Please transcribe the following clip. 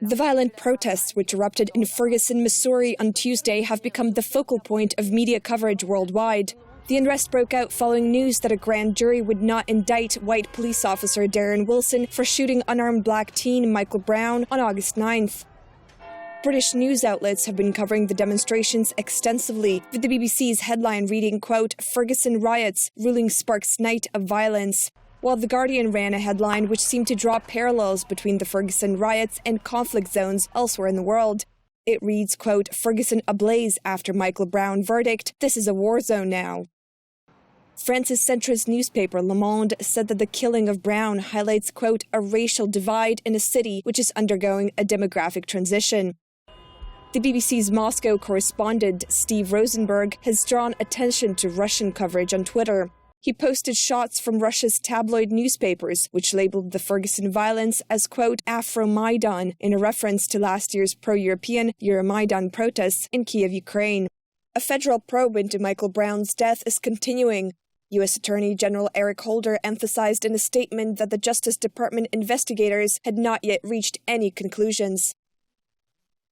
The violent protests which erupted in Ferguson, Missouri on Tuesday have become the focal point of media coverage worldwide. The unrest broke out following news that a grand jury would not indict white police officer Darren Wilson for shooting unarmed black teen Michael Brown on August 9th. British news outlets have been covering the demonstrations extensively, with the BBC's headline reading, quote, "Ferguson riots, ruling sparks night of violence," while The Guardian ran a headline which seemed to draw parallels between the Ferguson riots and conflict zones elsewhere in the world. It reads, quote, "Ferguson ablaze after Michael Brown verdict. This is a war zone now." France's centrist newspaper Le Monde said that the killing of Brown highlights, quote, "a racial divide in a city which is undergoing a demographic transition." The BBC's Moscow correspondent, Steve Rosenberg, has drawn attention to Russian coverage on Twitter. He posted shots from Russia's tabloid newspapers, which labeled the Ferguson violence as, quote, Afro-Maidan, in a reference to last year's pro-European Euromaidan protests in Kiev, Ukraine. A federal probe into Michael Brown's death is continuing. U.S. Attorney General Eric Holder emphasized in a statement that the Justice Department investigators had not yet reached any conclusions.